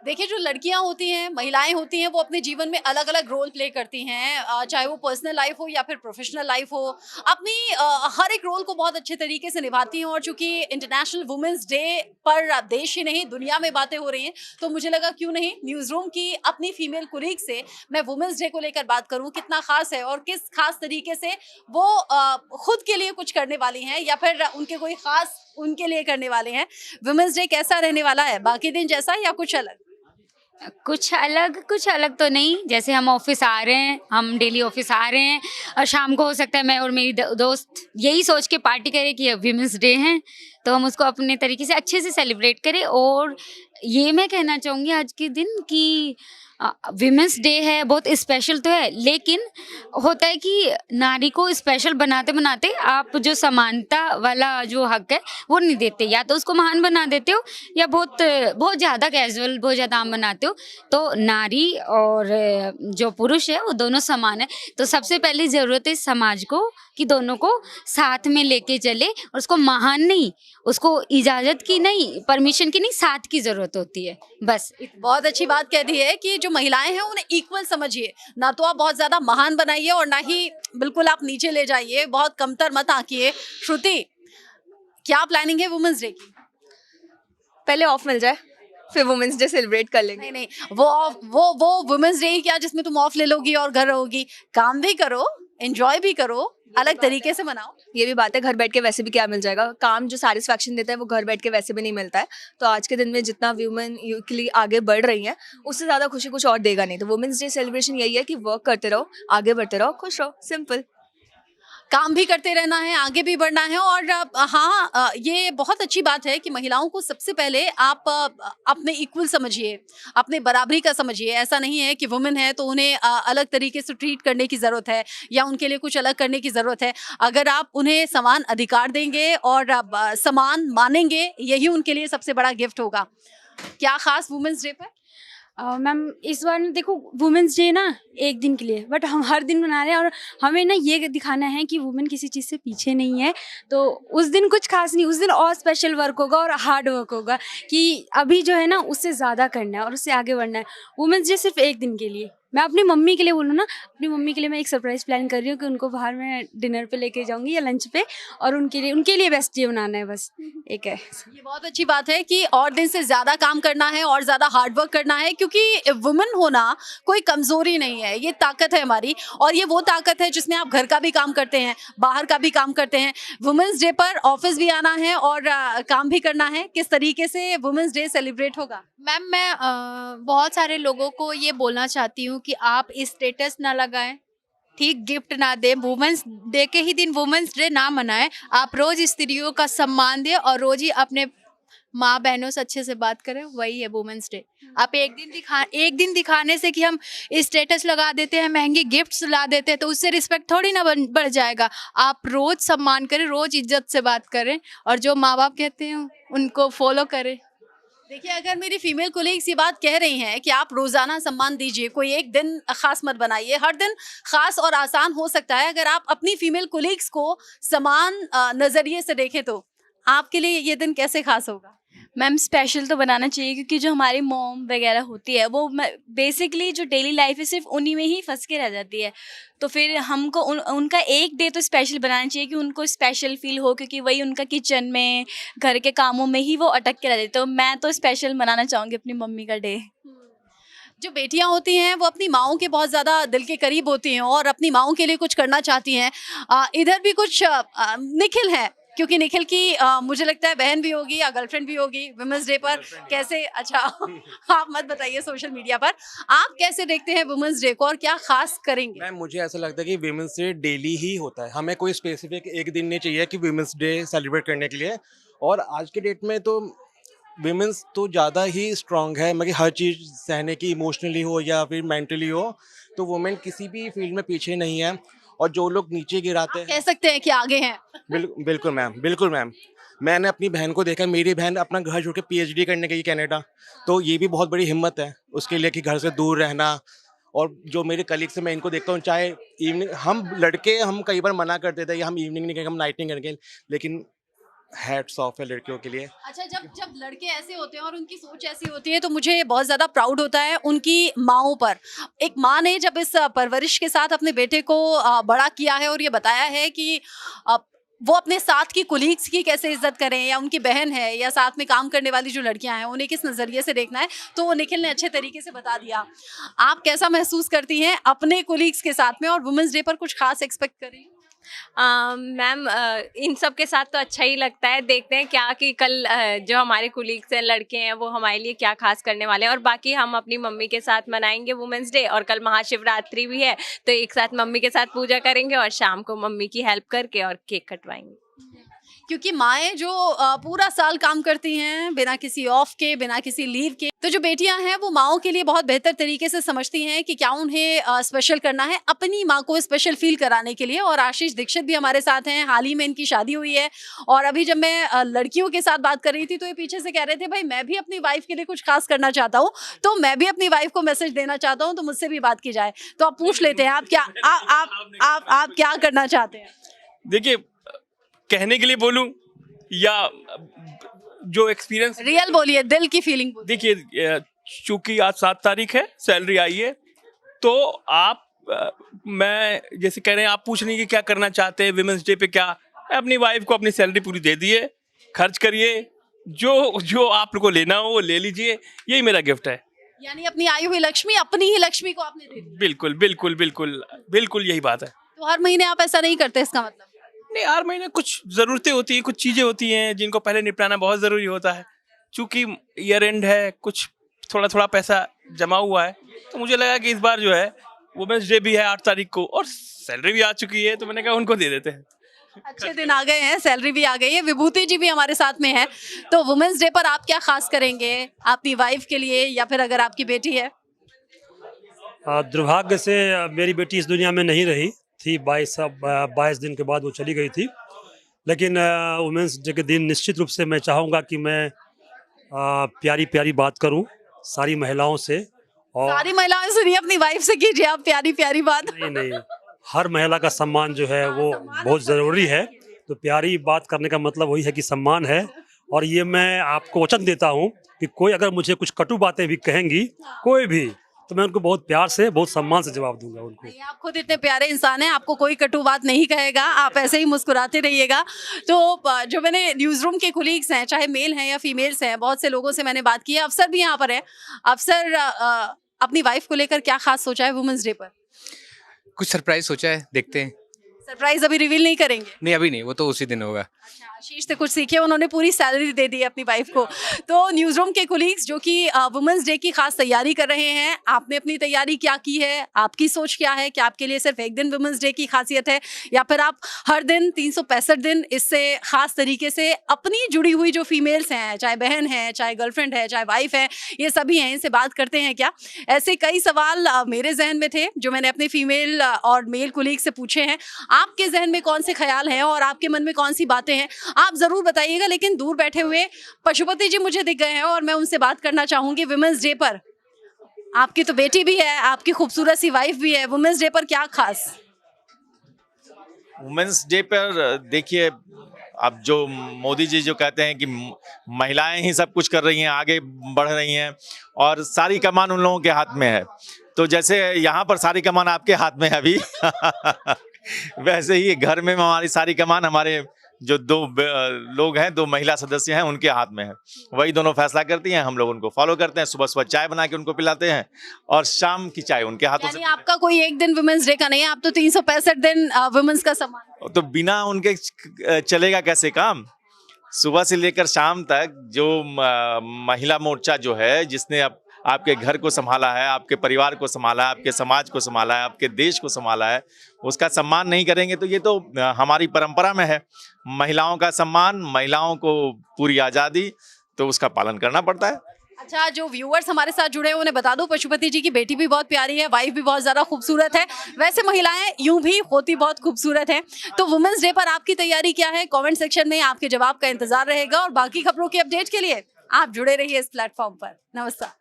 देखिए, जो लड़कियाँ होती हैं, महिलाएँ होती हैं, वो अपने जीवन में अलग-अलग रोल प्ले करती हैं, चाहे वो पर्सनल लाइफ़ हो या फिर प्रोफ़ेशनल लाइफ़ हो। अपनी हर एक रोल को बहुत अच्छे तरीके से निभाती हैं और चूँकि इंटरनेशनल वुमेन्स डे पर देश ही नहीं, दुनिया में बातें हो रही हैं, तो मुझे लगा क्यों नहीं न्यूज़ रूम की अपनी फीमेल कोलीग से मैं वुमेन्स डे को लेकर बात करूँ, कितना ख़ास है और किस ख़ास तरीके से वो खुद के लिए कुछ करने वाली हैं या फिर उनके कोई ख़ास उनके लिए करने वाले हैं। वुमेन्स डे कैसा रहने वाला है? बाकी दिन जैसा या कुछ अलग? कुछ अलग तो नहीं। जैसे हम ऑफिस आ रहे हैं, हम डेली ऑफिस आ रहे हैं और शाम को हो सकता है मैं और मेरी दोस्त यही सोच के पार्टी करें कि वीमेंस डे है, तो हम उसको अपने तरीके से अच्छे से सेलिब्रेट करें। और ये मैं कहना चाहूँगी आज के दिन कि वीमेंस डे है, बहुत स्पेशल तो है, लेकिन होता है कि नारी को स्पेशल बनाते बनाते आप जो समानता वाला जो हक है वो नहीं देते, या तो उसको महान बना देते हो या बहुत बहुत ज़्यादा कैजुअल, बहुत ज़्यादा आम बनाते हो। तो नारी और जो पुरुष है वो दोनों समान है। तो सबसे पहली ज़रूरत है समाज को कि दोनों को साथ में लेके चले, और उसको महान नहीं, उसको इजाज़त की नहीं, परमिशन की नहीं, साथ की ज़रूरत होती है बस। बहुत अच्छी बात कह दी है कि जो महिलाएं हैं उन्हें इक्वल समझिए, ना तो आप बहुत ज्यादा महान बनाइए और ना ही बिल्कुल आप नीचे ले जाइए, बहुत कमतर मत आंकिए। श्रुति, क्या प्लानिंग है वुमेन्स डे की? पहले ऑफ मिल जाए, फिर वुमेन्स डे सेलिब्रेट कर लेंगे। नहीं नहीं, वो वुमेन्स डे ही क्या जिसमें तुम ऑफ ले लोगी और घर रहोगी? काम भी करो, एंजॉय भी करो, अलग तरीके से मनाओ। ये भी बात है, घर बैठ के वैसे भी क्या मिल जाएगा, काम जो सेटिस्फैक्शन देता है वो घर बैठ के वैसे भी नहीं मिलता है। तो आज के दिन में जितना वुमेन के लिए आगे बढ़ रही हैं, उससे ज़्यादा खुशी कुछ और देगा नहीं। तो वुमेन्स डे सेलिब्रेशन यही है कि वर्क करते रहो, आगे बढ़ते रहो, खुश रहो, सिंपल। काम भी करते रहना है, आगे भी बढ़ना है और हाँ, ये बहुत अच्छी बात है कि महिलाओं को सबसे पहले आप अपने इक्वल समझिए, अपने बराबरी का समझिए। ऐसा नहीं है कि वुमेन है तो उन्हें अलग तरीके से ट्रीट करने की ज़रूरत है या उनके लिए कुछ अलग करने की ज़रूरत है। अगर आप उन्हें समान अधिकार देंगे और समान मानेंगे, यही उनके लिए सबसे बड़ा गिफ्ट होगा। क्या खास वुमेन्स डे पर? मैम इस बार ना देखो, वुमेंस डे ना एक दिन के लिए, बट हम हर दिन मना रहे हैं और हमें ना ये दिखाना है कि वुमेन किसी चीज़ से पीछे नहीं है। तो उस दिन कुछ खास नहीं, उस दिन और स्पेशल वर्क होगा और हार्ड वर्क होगा कि अभी जो है ना उससे ज़्यादा करना है और उससे आगे बढ़ना है। वुमेंस डे सिर्फ एक दिन के लिए। मैं अपनी मम्मी के लिए बोलूँ ना, अपनी मम्मी के लिए मैं एक सरप्राइज़ प्लान कर रही हूँ कि उनको बाहर मैं डिनर पे लेके जाऊँगी या लंच पे, और उनके लिए बेस्ट डे बनाना है, बस एक है। ये बहुत अच्छी बात है कि और दिन से ज़्यादा काम करना है और ज़्यादा हार्ड वर्क करना है, क्योंकि वुमेन होना कोई कमज़ोरी नहीं है, ये ताकत है हमारी और ये वो ताकत है जिसमें आप घर का भी काम करते हैं, बाहर का भी काम करते हैं। वुमेन्स डे पर ऑफिस भी आना है और काम भी करना है। किस तरीके से वुमेन्स डे सेलिब्रेट होगा? मैम मैं बहुत सारे लोगों को ये बोलना चाहती हूँ कि आप स्टेटस ना लगाएं, ठीक, गिफ्ट ना दें, वुमेंस डे के ही दिन वुमेंस डे ना मनाएं। आप रोज स्त्रियों का सम्मान दें और रोज ही अपने माँ बहनों से अच्छे से बात करें, वही है वुमेंस डे। आप एक दिन दिखाने से कि हम स्टेटस लगा देते हैं, महंगी गिफ्ट्स ला देते हैं, तो उससे रिस्पेक्ट थोड़ी ना बढ़ जाएगा। आप रोज सम्मान करें, रोज इज्जत से बात करें और जो माँ बाप कहते हैं उनको फॉलो करें। देखिए, अगर मेरी फीमेल कोलीग्स ये बात कह रही हैं कि आप रोज़ाना सम्मान दीजिए, कोई एक दिन ख़ास मत बनाइए, हर दिन ख़ास और आसान हो सकता है अगर आप अपनी फीमेल कोलीग्स को समान नज़रिए से देखें तो। आपके लिए ये दिन कैसे ख़ास होगा? मैम स्पेशल तो बनाना चाहिए, क्योंकि जो हमारी मॉम वगैरह होती है वो बेसिकली जो डेली लाइफ है सिर्फ उन्हीं में ही फंस के रह जाती है। तो फिर हमको उनका एक डे तो स्पेशल बनाना चाहिए कि उनको स्पेशल फील हो, क्योंकि वही उनका किचन में, घर के कामों में ही वो अटक के रह जाती है। तो मैं तो स्पेशल मनाना चाहूँगी अपनी मम्मी का डे। जो बेटियाँ होती हैं वो अपनी माँओं के बहुत ज़्यादा दिल के करीब होती हैं और अपनी माँओं के लिए कुछ करना चाहती हैं। इधर भी कुछ निखिल है, क्योंकि निखिल की मुझे लगता है बहन भी होगी या गर्लफ्रेंड भी होगी वुमेन्स डे पर। कैसे, अच्छा आप मत बताइए सोशल मीडिया पर, आप कैसे देखते हैं वुमेन्स डे को और क्या खास करेंगे? मैम मुझे ऐसा लगता है कि वीमेंस डे डेली ही होता है, हमें कोई स्पेसिफिक एक दिन नहीं चाहिए कि वीमेंस डे सेलिब्रेट करने के लिए। और आज के डेट में तो वीमेंस तो ज़्यादा ही स्ट्रांग है, मतलब हर चीज़ सहने की, इमोशनली हो या फिर मेंटली हो, तो वुमेन किसी भी फील्ड में पीछे नहीं है। और जो लोग नीचे गिराते आप हैं, कह सकते हैं कि आगे हैं। बिल्कुल मैम, बिल्कुल मैम। मैंने अपनी बहन को देखा, मेरी बहन अपना घर छोड़ के पीएचडी करने गई कनाडा, तो ये भी बहुत बड़ी हिम्मत है उसके लिए कि घर से दूर रहना। और जो मेरे कलीग्स हैं मैं इनको देखता हूँ, चाहे इवनिंग, हम लड़के हम कई बार मना करते थे कि हम इवनिंग नहीं करेंगे, हम नाइट नहीं करेंगे, लेकिन हैट्स ऑफ है लड़कियों के लिए। अच्छा, जब जब लड़के ऐसे होते हैं और उनकी सोच ऐसी होती है तो मुझे बहुत ज़्यादा प्राउड होता है उनकी माँओं पर। एक माँ ने जब इस परवरिश के साथ अपने बेटे को बड़ा किया है और ये बताया है कि अ, वो अपने साथ की कोलीग्स की कैसे इज्जत करें, या उनकी बहन है या साथ में काम करने वाली जो लड़कियां हैं उन्हें किस नज़रिए से देखना है, तो वो निखिल ने अच्छे तरीके से बता दिया। आप कैसा महसूस करती हैं अपने कोलीग्स के साथ में, और वुमेंस डे पर कुछ खास एक्सपेक्ट करें? मैम इन सब के साथ तो अच्छा ही लगता है। देखते हैं क्या कि कल जो हमारे कुलीग्स हैं लड़के हैं वो हमारे लिए क्या खास करने वाले हैं। और बाकी हम अपनी मम्मी के साथ मनाएंगे वुमेंस डे, और कल महाशिवरात्रि भी है तो एक साथ मम्मी के साथ पूजा करेंगे और शाम को मम्मी की हेल्प करके और केक कटवाएंगे। क्योंकि माएँ जो पूरा साल काम करती हैं बिना किसी ऑफ के, बिना किसी लीव के, तो जो बेटियां हैं वो माओं के लिए बहुत बेहतर तरीके से समझती हैं कि क्या उन्हें स्पेशल करना है अपनी माँ को स्पेशल फील कराने के लिए। और आशीष दीक्षित भी हमारे साथ हैं, हाल ही में इनकी शादी हुई है। और अभी जब मैं लड़कियों के साथ बात कर रही थी तो ये पीछे से कह रहे थे भाई मैं भी अपनी वाइफ के लिए कुछ खास करना चाहता हूँ, तो मैं भी अपनी वाइफ को मैसेज देना चाहता हूँ, तो मुझसे भी बात की जाए। तो आप पूछ लेते हैं, आप क्या आप क्या करना चाहते हैं? देखिए, कहने के लिए बोलूं या जो एक्सपीरियंस, रियल बोलिए, दिल की फीलिंग बोलिए। देखिए चूंकि आज 7 तारीख है, सैलरी आई है, तो आप मैं जैसे कह रहे हैं, आप पूछ रही हैं कि क्या करना चाहते हैं विमेंस डे पे, क्या अपनी वाइफ को अपनी सैलरी पूरी दे दिए, खर्च करिए, जो आप को लेना हो वो ले लीजिए, यही मेरा गिफ्ट है। यानी अपनी आई हुई लक्ष्मी, अपनी ही लक्ष्मी को आपने दे दी। बिल्कुल बिल्कुल बिल्कुल बिल्कुल यही बात है। तो हर महीने आप ऐसा नहीं करते, इसका मतलब? नहीं, हर महीने कुछ ज़रूरतें होती हैं, कुछ चीज़ें होती हैं जिनको पहले निपटाना बहुत ज़रूरी होता है। चूँकि ईयर एंड है, कुछ थोड़ा थोड़ा पैसा जमा हुआ है, तो मुझे लगा कि इस बार जो है वुमेंस डे भी है 8 तारीख को और सैलरी भी आ चुकी है, तो मैंने कहा उनको दे देते हैं। अच्छे दिन आ गए हैं, सैलरी भी आ गई है, विभूति जी भी हमारे साथ में है। तो वुमेंस डे पर आप क्या खास करेंगे अपनी वाइफ के लिए, या फिर अगर आपकी बेटी है? दुर्भाग्य से मेरी बेटी इस दुनिया में नहीं रही थी। 22 दिन के बाद वो चली गई थी। लेकिन वुमेंस डे के दिन निश्चित रूप से मैं चाहूँगा कि मैं प्यारी प्यारी बात करूँ सारी महिलाओं से। और सारी महिलाओं से नहीं, अपनी वाइफ से कीजिए आप प्यारी प्यारी बात। नहीं, हर महिला का सम्मान जो है वो बहुत ज़रूरी है। तो प्यारी बात करने का मतलब वही है कि सम्मान है। और ये मैं आपको वचन देता हूँ कि कोई अगर मुझे कुछ कटु बातें भी कहेंगी, कोई भी, तो मैं उनको बहुत प्यार से, बहुत सम्मान से जवाब दूंगा उनको। नहीं, आप खुद इतने प्यारे इंसान हैं, आपको कोई कटु बात नहीं कहेगा, आप ऐसे ही मुस्कुराते रहिएगा। तो जो मैंने न्यूज़ रूम के कोलीग्स हैं, चाहे मेल हैं या फीमेल्स हैं, बहुत से लोगों से मैंने बात की है। अफसर भी यहाँ पर है। अफसर, अपनी वाइफ को लेकर क्या खास सोचा है वुमेंस डे पर? कुछ सरप्राइज सोचा है, देखते हैं। सरप्राइज अभी रिवील नहीं करेंगे? नहीं, अभी नहीं, वो तो उसी दिन होगा। अच्छा, आशीष से कुछ सीखे, उन्होंने पूरी सैलरी दे दी है अपनी वाइफ को। तो न्यूज़ रूम के कोलीग्स जो कि वुमेंस डे की खास तैयारी कर रहे हैं, आपने अपनी तैयारी क्या की है? आपकी सोच क्या है कि आपके लिए सिर्फ एक दिन वुमेंस डे की खासियत है, या फिर आप हर दिन 365 दिन इससे खास तरीके से अपनी जुड़ी हुई जो फीमेल्स हैं, चाहे बहन है, चाहे गर्लफ्रेंड है, चाहे वाइफ है, ये सभी हैं, इनसे बात करते हैं क्या? ऐसे कई सवाल मेरे जहन में थे जो मैंने अपने फीमेल और मेल कोलीग से पूछे हैं। आपके जहन में कौन से ख्याल हैं और आपके मन में कौन सी बातें हैं, आप ज़रूर बताइएगा। लेकिन दूर बैठे हुए पशुपति जी मुझे दिख गए हैं और मैं उनसे बात करना चाहूँगी वुमेंस डे पर। आपकी तो बेटी भी है, आपकी खूबसूरत सी वाइफ भी है, वुमेंस डे पर क्या खास? वुमेंस डे पर देखिए, अब जो मोदी जी जो कहते हैं कि महिलाएं ही सब कुछ कर रही हैं, आगे बढ़ रही हैं और सारी कमान उन लोगों के हाथ में है, तो जैसे यहाँ पर सारी कमान आपके हाथ में है अभी वैसे ही घर में हमारी सारी कमान हमारे जो 2 लोग हैं, 2 महिला सदस्य हैं, उनके हाथ में है। वही दोनों फैसला करती हैं, हम लोग उनको फॉलो करते हैं। सुबह सुबह चाय बना के उनको पिलाते हैं और शाम की चाय उनके हाथों से। आपका कोई एक दिन वुमेंस डे का नहीं है, आप तो 365 दिन वुमेंस का सम्मान। तो बिना उनके चलेगा कैसे काम? सुबह से लेकर शाम तक जो महिला मोर्चा जो है, जिसने आपके घर को संभाला है, आपके परिवार को संभाला है, आपके समाज को संभाला है, आपके देश को संभाला है, उसका सम्मान नहीं करेंगे तो ये तो हमारी परंपरा में है। महिलाओं का सम्मान, महिलाओं को पूरी आज़ादी, तो उसका पालन करना पड़ता है। अच्छा, जो व्यूअर्स हमारे साथ जुड़े हैं उन्हें बता दो, पशुपति जी की बेटी भी बहुत प्यारी है, वाइफ भी बहुत ज़्यादा खूबसूरत है। वैसे महिलाएं यूं भी होती बहुत खूबसूरत हैं। तो वुमेंस डे पर आपकी तैयारी क्या है? कमेंट सेक्शन में आपके जवाब का इंतजार रहेगा। और बाकी खबरों की अपडेट के लिए आप जुड़े रहिए इस प्लेटफॉर्म पर। नमस्कार।